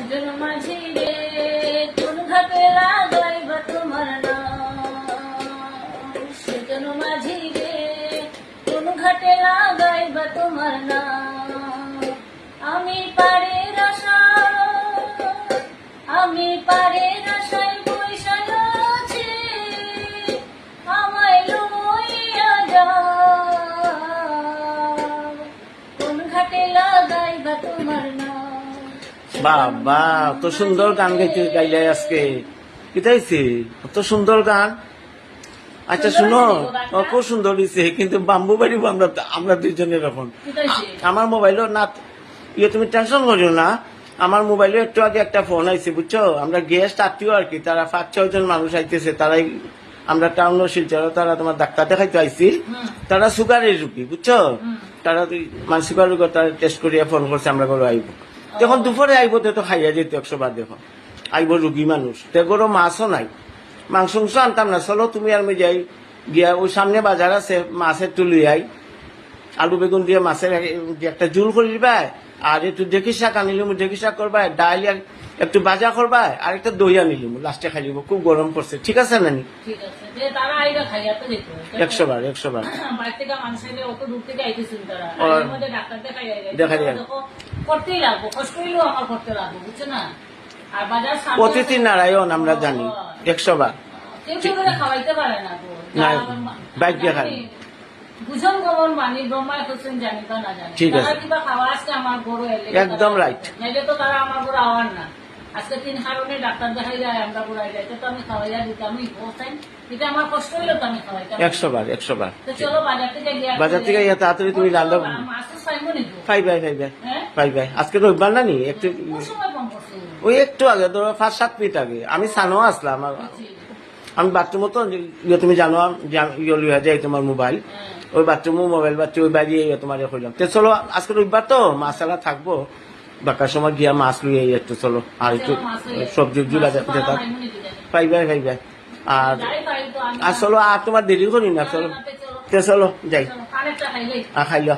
সেজন মাঝি রে কোন ঘাটে লাগাইবা তোমার নাম, সেজন মাঝি রে কোন ঘাটে লাগাইবা তোমার নাম। আমি পারে আশা, আমি পারে আশায় বৈশাল আছি, আমায় লইয়া যাও কোন ঘাটে লাগাইবা তোমার নাম। বাবা অত সুন্দর গান গাইলে আজকে কিতাইছে, অত সুন্দর গান। আচ্ছা শুনো, খুব সুন্দর হয়েছে, কিন্তু বাম্বু বাড়ি আমরা দুইজনের এখন। আমার মোবাইলও না তুমি টেনশন করিও না, আমার মোবাইলে একটু আগে একটা ফোন আইছে বুঝছো, আমরা গেস্ট আত্মীয় আর কি, তারা 5-6 জন মানুষ আইতেছে, তারাই আমরা টাউন শিলচর, তারা তোমার ডাক্তার দেখাইতে আইছি, তারা সুগারের রুগী বুঝছো, তারা মানসিক রোগ তারা টেস্ট করিয়া ফোন করছে আমরা ঘরে আইব। তখন দুপুরে আইব, তো খাইয়া যেত 100 বার দেখো আইব রুগী মানুষ, তেগরও মাছও নাই, মাংস আনতাম না, চলো তুমি আর আমি যাই গিয়া ওই সামনে বাজার আছে, মাছের একটু লই আই, আলু বেগুন দিয়ে মাছের একটা জুল করে দিবা, আর একটু ঢেঁকি শাক আনিলাম, ঢেঁকি শাক করবা, ডাল একটু ভাজা করবা, আর একটা দই আনিলাম, লাস্টে খাই দিব, খুব গরম পড়ছে। ঠিক আছে নানি? 100 বার 100 বার দেখা যায় অতিথি নারায়ণ আমরা জানি, 100 বার খাওয়াইতে পারে না বাইক দিয়ে খাই। বুঝন খবর মানি ব্রহ্মা হোসেন জানিবা না জানি, ঠিক আছে, কিবা খাওয়া আজকে আমার বড় এলে একদম রাইট, নাইলে তো তারা আমার বড় আওয়ার না। আজকে 3 কারণে ডাক্তার দেখাই যায়, আমরা বড়াই যাই, তো আমি খাওয়াইয়া দিতামই হোসেন, এটা আমার কষ্ট হইলো তো আমি খাওয়াইতাম। 100 বার 100 বার। তো চলো বাজার থেকে ইয়া তাড়াতাড়ি তুমি রান্না পাই ভাই আজকে রবিবার না নি, একটু ওই একটু আগে ধরো 5-7 মিনিট আগে আমি সানো আসলাম, আমি বাথরুমও তো তুমি জানো লিয়া যাই তোমার মোবাইল, ওই বাথরুমও মোবাইল বাচ্চা ওই বাইরে তোমার হইলাম। তো চলো আজকে রবিবার তো মাছ আলা থাকবো, বাকার সময় গিয়া মাছ লুই একটু চলো, আর একটু সবজি পাই ভাই। আর চলো আর তোমার দেরি করি না, চলো চলো যাই খাইল।